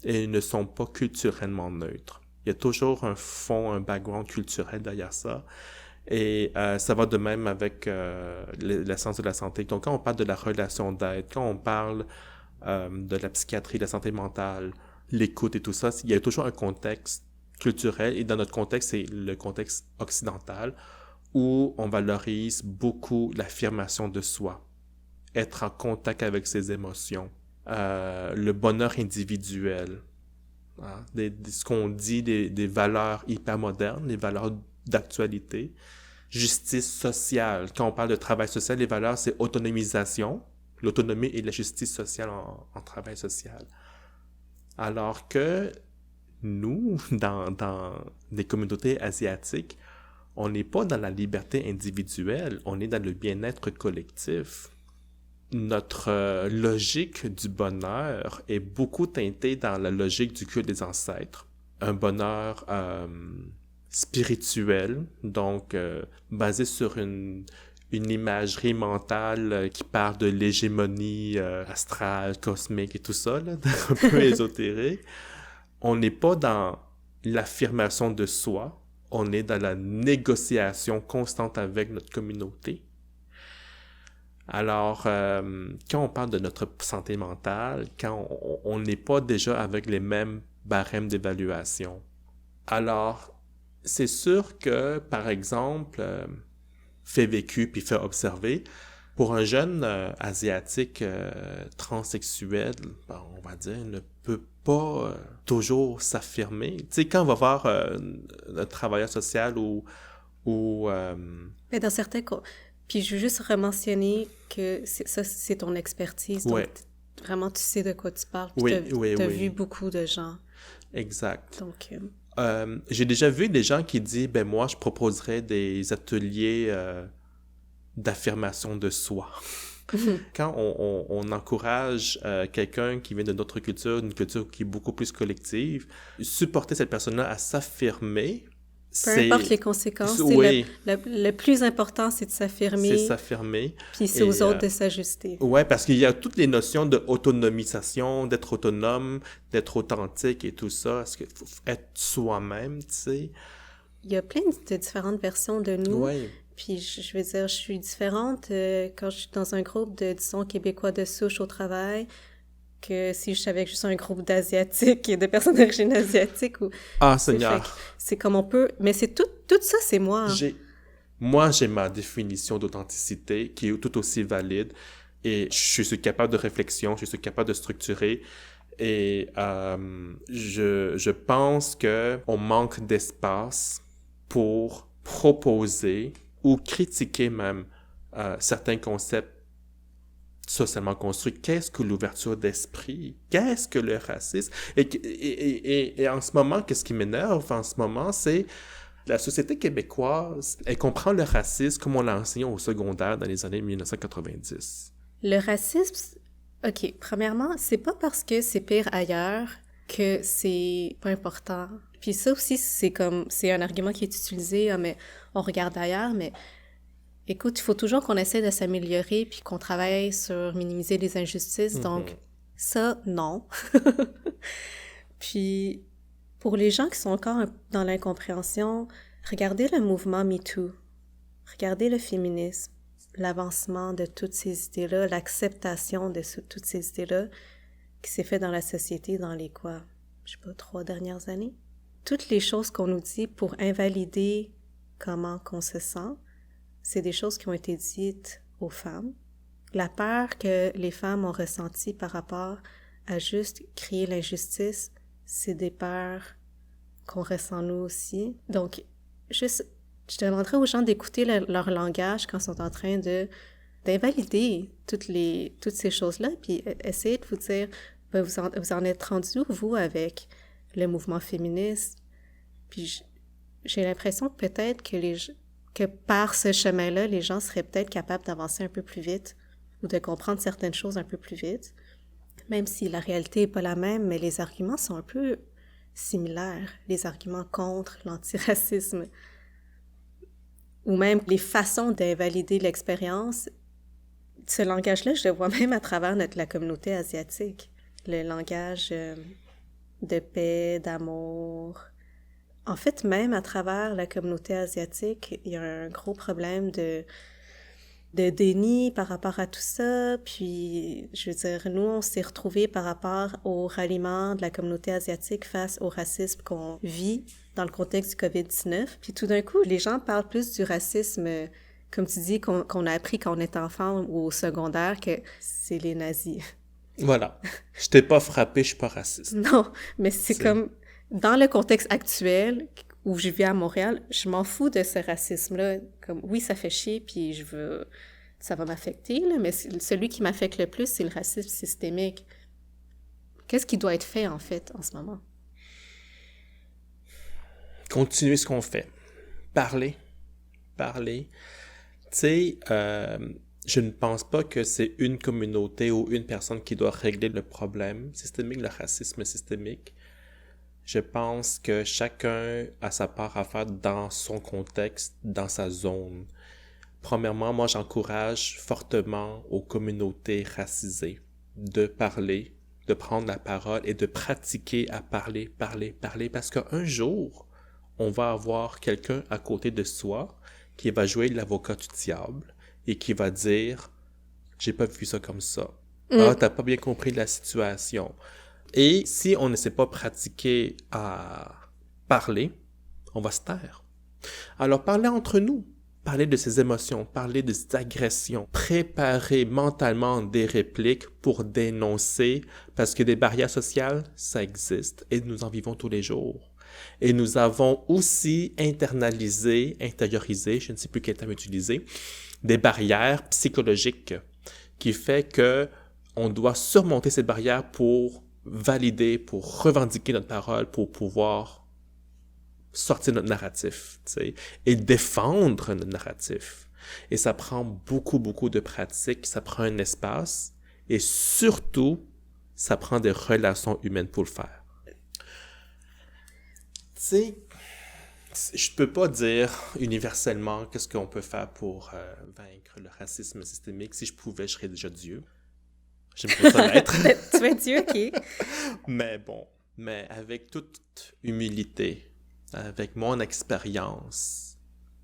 et ne sont pas culturellement neutres. Il y a toujours un fond, un background culturel derrière ça. Et ça va de même avec la science de la santé. Donc, quand on parle de la relation d'aide, quand on parle de la psychiatrie, de la santé mentale, l'écoute et tout ça, il y a toujours un contexte culturel. Et dans notre contexte, c'est le contexte occidental où on valorise beaucoup l'affirmation de soi, être en contact avec ses émotions, le bonheur individuel, hein, ce qu'on dit des valeurs hyper modernes, les valeurs d'actualité, justice sociale. Quand on parle de travail social, les valeurs, c'est autonomisation, l'autonomie et la justice sociale en travail social. Alors que nous, dans des communautés asiatiques, on n'est pas dans la liberté individuelle, on est dans le bien-être collectif. Notre logique du bonheur est beaucoup teintée dans la logique du culte des ancêtres. Un bonheur spirituel, donc basé sur une imagerie mentale qui part de l'hégémonie astrale, cosmique et tout ça, là, un peu ésotérique. On n'est pas dans l'affirmation de soi, on est dans la négociation constante avec notre communauté. Alors, quand on parle de notre santé mentale, quand on n'est pas déjà avec les mêmes barèmes d'évaluation. Alors, c'est sûr que, par exemple, fait vécu puis fait observer, pour un jeune asiatique transsexuel, on va dire, ne peut pas toujours s'affirmer. Tu sais, quand on va voir un travailleur social ou Mais dans certains cas, puis je veux juste rementionner que ça, c'est ton expertise, donc ouais. Vraiment tu sais de quoi tu parles, puis t'as vu beaucoup de gens. Exact. Donc, j'ai déjà vu des gens qui disent, ben moi, je proposerais des ateliers d'affirmation de soi. Quand on encourage quelqu'un qui vient de notre culture, une culture qui est beaucoup plus collective, supporter cette personne-là à s'affirmer, peu importe les conséquences, oui. le plus important, c'est de s'affirmer. C'est s'affirmer. Puis c'est aux autres de s'ajuster. Oui, parce qu'il y a toutes les notions d'autonomisation, d'être autonome, d'être authentique et tout ça. Est-ce qu'il faut être soi-même, tu sais? Il y a plein de différentes versions de nous. Oui. Puis je veux dire, je suis différente quand je suis dans un groupe de, disons, Québécois de souche au travail, que si je suis avec juste un groupe d'Asiatiques et de personnes d'origine asiatique. Ah, Seigneur! C'est comme on peut... Mais c'est tout ça, c'est moi. Moi, j'ai ma définition d'authenticité qui est tout aussi valide et je suis capable de réflexion, je suis capable de structurer et je pense que on manque d'espace pour proposer ou critiquer même certains concepts socialement construit. Qu'est-ce que l'ouverture d'esprit? Qu'est-ce que le racisme? Et en ce moment, qu'est-ce qui m'énerve en ce moment, c'est la société québécoise, elle comprend le racisme comme on l'a enseigné au secondaire dans les années 1990. Le racisme, OK, premièrement, c'est pas parce que c'est pire ailleurs que c'est pas important. Puis ça aussi, c'est un argument qui est utilisé, mais on regarde ailleurs, mais écoute, il faut toujours qu'on essaie de s'améliorer puis qu'on travaille sur minimiser les injustices. Donc, ça, non. Puis, pour les gens qui sont encore dans l'incompréhension, regardez le mouvement MeToo. Regardez le féminisme, l'avancement de toutes ces idées-là, l'acceptation de toutes ces idées-là qui s'est fait dans la société dans les, 3 dernières années. Toutes les choses qu'on nous dit pour invalider comment qu'on se sent, c'est des choses qui ont été dites aux femmes. La peur que les femmes ont ressentie par rapport à juste créer l'injustice, c'est des peurs qu'on ressent nous aussi. Donc, je demanderais aux gens d'écouter leur langage quand ils sont en train d'invalider toutes ces choses-là, puis essayer de vous dire, vous en êtes rendu où, vous, avec le mouvement féministe? Puis j'ai l'impression que peut-être que par ce chemin-là, les gens seraient peut-être capables d'avancer un peu plus vite ou de comprendre certaines choses un peu plus vite, même si la réalité n'est pas la même, mais les arguments sont un peu similaires, les arguments contre l'antiracisme, ou même les façons d'invalider l'expérience. Ce langage-là, je le vois même à travers la communauté asiatique. Le langage de paix, d'amour. En fait, même à travers la communauté asiatique, il y a un gros problème de déni par rapport à tout ça. Puis, je veux dire, nous, on s'est retrouvés par rapport au ralliement de la communauté asiatique face au racisme qu'on vit dans le contexte du COVID-19. Puis tout d'un coup, les gens parlent plus du racisme, comme tu dis, qu'on a appris quand on est enfant ou au secondaire, que c'est les nazis. Voilà. Je t'ai pas frappé, je suis pas raciste. Non, mais c'est comme, dans le contexte actuel où je vis à Montréal, je m'en fous de ce racisme-là. Comme, oui, ça fait chier, puis ça va m'affecter, là, mais celui qui m'affecte le plus, c'est le racisme systémique. Qu'est-ce qui doit être fait, en fait, en ce moment? Continuer ce qu'on fait. Parler. Tu sais, je ne pense pas que c'est une communauté ou une personne qui doit régler le problème systémique, le racisme systémique. Je pense que chacun a sa part à faire dans son contexte, dans sa zone. Premièrement, moi, j'encourage fortement aux communautés racisées de parler, de prendre la parole et de pratiquer à parler, parce qu'un jour, on va avoir quelqu'un à côté de soi qui va jouer l'avocat du diable et qui va dire « J'ai pas vu ça comme ça. Ah, t'as pas bien compris la situation. » Et si on ne sait pas pratiquer à parler, on va se taire. Alors, parler entre nous, parler de ses émotions, parler de ses agressions, préparer mentalement des répliques pour dénoncer, parce que des barrières sociales, ça existe et nous en vivons tous les jours. Et nous avons aussi intériorisé, je ne sais plus quel terme utiliser, des barrières psychologiques qui fait que on doit surmonter ces barrières pour valider, pour revendiquer notre parole, pour pouvoir sortir notre narratif, tu sais, et défendre notre narratif. Et ça prend beaucoup, beaucoup de pratique, ça prend un espace, et surtout, ça prend des relations humaines pour le faire. Tu sais, je peux pas dire universellement qu'est-ce qu'on peut faire pour vaincre le racisme systémique. Si je pouvais, je serais déjà Dieu. J'aimerais ça l'être. Tu es Dieu, OK. Mais avec toute humilité, avec mon expérience,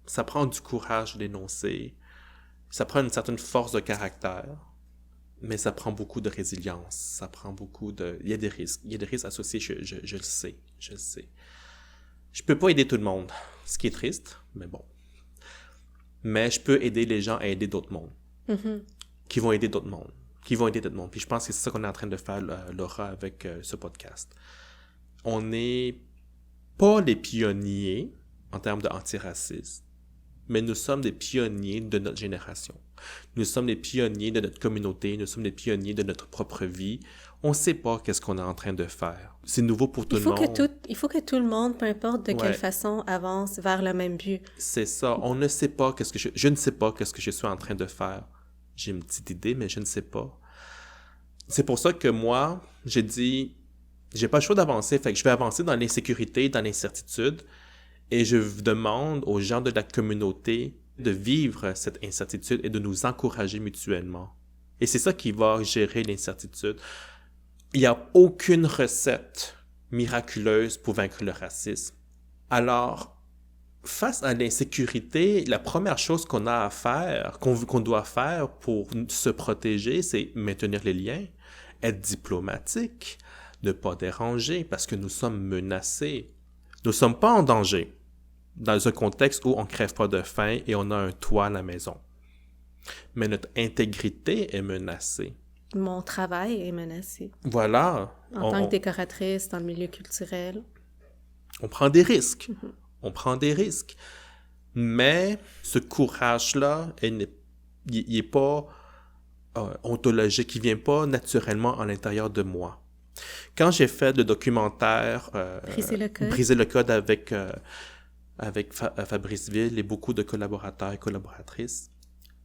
ça prend du courage d'énoncer, ça prend une certaine force de caractère, mais ça prend beaucoup de résilience, ça prend beaucoup de... Il y a des risques associés, je le sais. Je peux pas aider tout le monde, ce qui est triste, mais bon. Mais je peux aider les gens à aider d'autres mondes, qui vont aider d'autres mondes. Puis je pense que c'est ça qu'on est en train de faire, Laura, avec ce podcast. On n'est pas les pionniers en termes d'antiracisme, mais nous sommes des pionniers de notre génération. Nous sommes des pionniers de notre communauté, nous sommes des pionniers de notre propre vie. On ne sait pas qu'est-ce qu'on est en train de faire. C'est nouveau pour tout le monde. Il faut que tout le monde, peu importe de quelle façon, avance vers le même but. C'est ça. On ne sait pas je ne sais pas qu'est-ce que je suis en train de faire. J'ai une petite idée, mais je ne sais pas. C'est pour ça que moi, j'ai dit, j'ai pas le choix d'avancer, fait que je vais avancer dans l'insécurité, dans l'incertitude, et je demande aux gens de la communauté de vivre cette incertitude et de nous encourager mutuellement. Et c'est ça qui va gérer l'incertitude. Il n'y a aucune recette miraculeuse pour vaincre le racisme. Alors, face à l'insécurité, la première chose qu'on a à faire, qu'on doit faire pour se protéger, c'est maintenir les liens, être diplomatique, ne pas déranger parce que nous sommes menacés. Nous ne sommes pas en danger dans un contexte où on ne crève pas de faim et on a un toit à la maison. Mais notre intégrité est menacée. Mon travail est menacé. Voilà. En tant que décoratrice dans le milieu culturel. On prend des risques. On prend des risques. Mais ce courage-là, il n'est pas ontologique, il ne vient pas naturellement à l'intérieur de moi. Quand j'ai fait le documentaire Briser le code avec Fabrice Ville et beaucoup de collaborateurs et collaboratrices,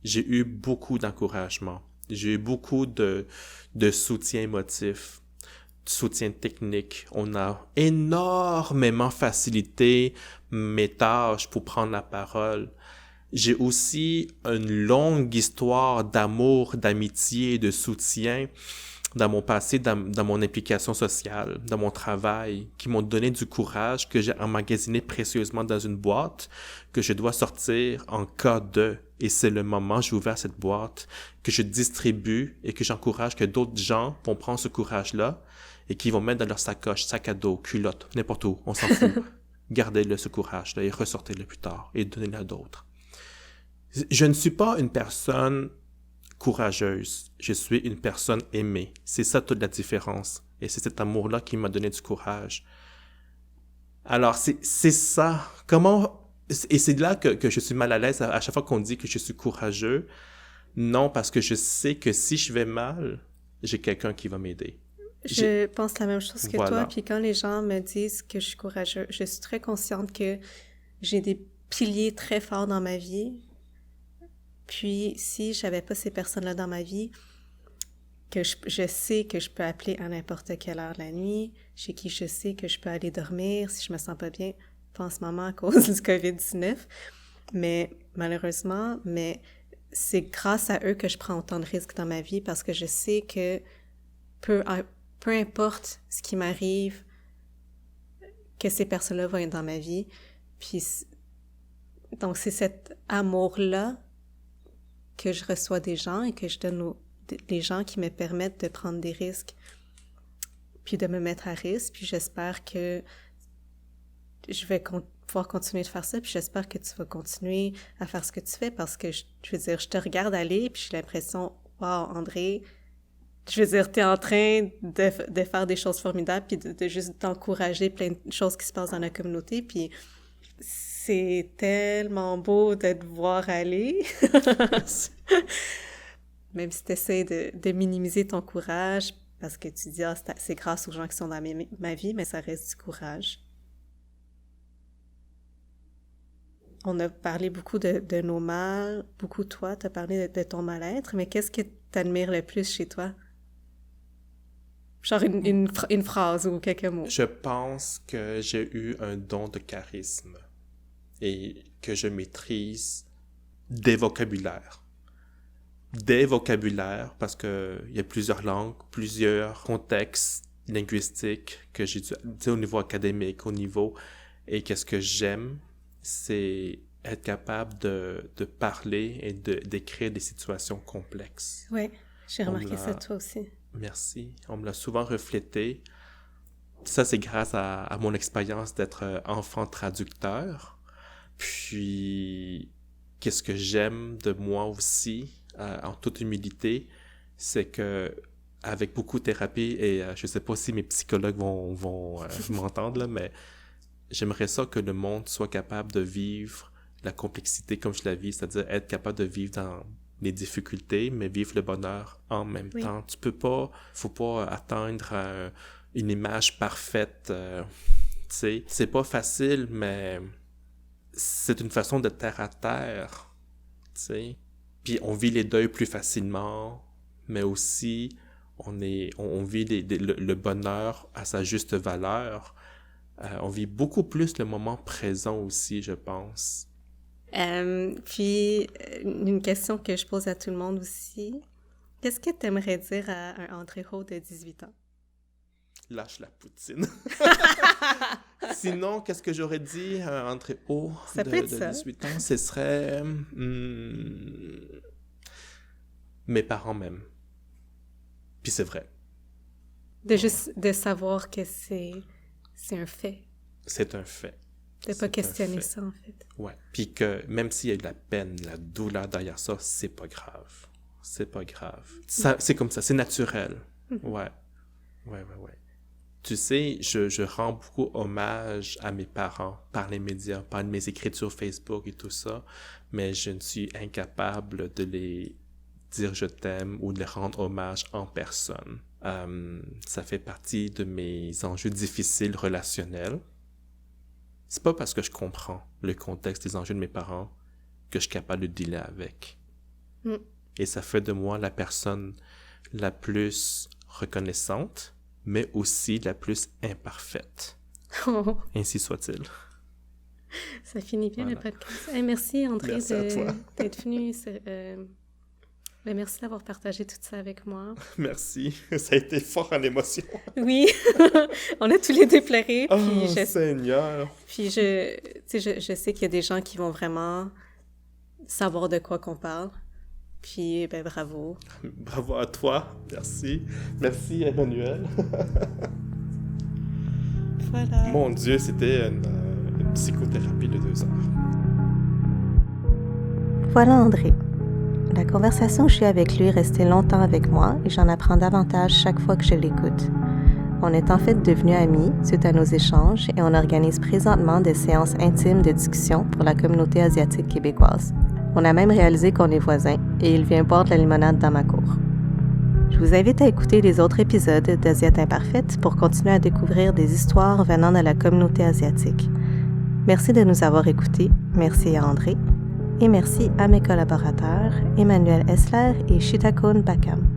j'ai eu beaucoup d'encouragement. J'ai eu beaucoup de soutien émotif, de soutien technique. On a énormément facilité mes tâches pour prendre la parole. J'ai aussi une longue histoire d'amour, d'amitié et de soutien dans mon passé, dans mon implication sociale, dans mon travail, qui m'ont donné du courage que j'ai emmagasiné précieusement dans une boîte que je dois sortir en cas de. Et c'est le moment où j'ai ouvert cette boîte que je distribue et que j'encourage que d'autres gens vont prendre ce courage-là et qui vont mettre dans leur sacoche, sac à dos, culotte, n'importe où, on s'en fout. Gardez-le, ce courage-là, et ressortez-le plus tard et donnez-le à d'autres. Je ne suis pas une personne courageuse. Je suis une personne aimée. C'est ça toute la différence. Et c'est cet amour-là qui m'a donné du courage. Alors, c'est ça. Et c'est là que je suis mal à l'aise à chaque fois qu'on dit que je suis courageux. Non, parce que je sais que si je vais mal, j'ai quelqu'un qui va m'aider. Je pense la même chose que toi. Puis quand les gens me disent que je suis courageuse, je suis très consciente que j'ai des piliers très forts dans ma vie. Puis, si j'avais pas ces personnes-là dans ma vie, que je sais que je peux appeler à n'importe quelle heure de la nuit, chez qui je sais que je peux aller dormir si je me sens pas bien, pas en ce moment à cause du COVID-19, mais malheureusement, c'est grâce à eux que je prends autant de risques dans ma vie parce que je sais que peu importe ce qui m'arrive, que ces personnes-là vont être dans ma vie. Puis, donc, c'est cet amour-là que je reçois des gens et que je donne des gens qui me permettent de prendre des risques puis de me mettre à risque. Puis j'espère que je vais pouvoir continuer de faire ça. Puis j'espère que tu vas continuer à faire ce que tu fais parce que, je veux dire, je te regarde aller puis j'ai l'impression, wow, André, je veux dire, t'es en train de faire des choses formidables puis de juste t'encourager plein de choses qui se passent dans la communauté. Puis c'est tellement beau de te voir aller. Même si tu essaies de minimiser ton courage, parce que tu dis, c'est grâce aux gens qui sont dans ma vie, mais ça reste du courage. On a parlé beaucoup de nos mal, beaucoup toi, tu as parlé de ton mal-être, mais qu'est-ce que tu admires le plus chez toi? Genre une phrase ou quelques mots. Je pense que j'ai eu un don de charisme. Et que je maîtrise des vocabulaires. Des vocabulaires, parce que il y a plusieurs langues, plusieurs contextes linguistiques que j'ai dû, au niveau académique, au niveau... Et qu'est-ce que j'aime, c'est être capable de parler et d'écrire des situations complexes. Oui, j'ai remarqué ça toi aussi. Merci. On me l'a souvent reflété. Ça, c'est grâce à mon expérience d'être enfant traducteur. Puis, qu'est-ce que j'aime de moi aussi, en toute humilité, c'est que avec beaucoup de thérapie, et je sais pas si mes psychologues vont m'entendre, là, mais j'aimerais ça que le monde soit capable de vivre la complexité comme je la vis, c'est-à-dire être capable de vivre dans les difficultés, mais vivre le bonheur en même temps. Faut pas atteindre une image parfaite, tu sais. C'est pas facile, mais c'est une façon de terre à terre, tu sais. Puis on vit les deuils plus facilement, mais aussi on vit le bonheur à sa juste valeur. On vit beaucoup plus le moment présent aussi, je pense. Puis, une question que je pose à tout le monde aussi. Qu'est-ce que tu aimerais dire à un André Ho de 18 ans? Lâche la poutine. Sinon, qu'est-ce que j'aurais dit à un André Ho de 18 ans? Ce serait... mes parents même. Puis c'est vrai. Juste de savoir que c'est un fait. C'est un fait. De pas questionner ça, en fait. Ouais. Puis que même s'il y a eu de la peine, la douleur derrière ça, c'est pas grave. C'est pas grave. Ça, c'est comme ça, c'est naturel. Ouais. Ouais. Tu sais, je rends beaucoup hommage à mes parents par les médias, par mes écritures Facebook et tout ça, mais je ne suis incapable de dire je t'aime ou de rendre hommage en personne. Ça fait partie de mes enjeux difficiles relationnels. C'est pas parce que je comprends le contexte des enjeux de mes parents que je suis capable de dealer avec. Et ça fait de moi la personne la plus reconnaissante, mais aussi la plus imparfaite. Oh. Ainsi soit-il. Ça finit bien le podcast. Hey, merci André d'être venu. Merci d'avoir partagé tout ça avec moi. Merci. Ça a été fort en émotion. Oui. On a tous les deux pleuré. Oh, Seigneur! Puis je sais qu'il y a des gens qui vont vraiment savoir de quoi qu'on parle. Puis, bravo. Bravo à toi. Merci. Merci, Emmanuel. Voilà. Mon Dieu, c'était une psychothérapie de 2 heures. Voilà André. La conversation que j'ai avec lui est restée longtemps avec moi et j'en apprends davantage chaque fois que je l'écoute. On est en fait devenus amis suite à nos échanges et on organise présentement des séances intimes de discussion pour la communauté asiatique québécoise. On a même réalisé qu'on est voisins et il vient boire de la limonade dans ma cour. Je vous invite à écouter les autres épisodes d'Asiates Imparfaites pour continuer à découvrir des histoires venant de la communauté asiatique. Merci de nous avoir écoutés. Merci à André. Et merci à mes collaborateurs, Emmanuel Essler et Shitakun Bakam.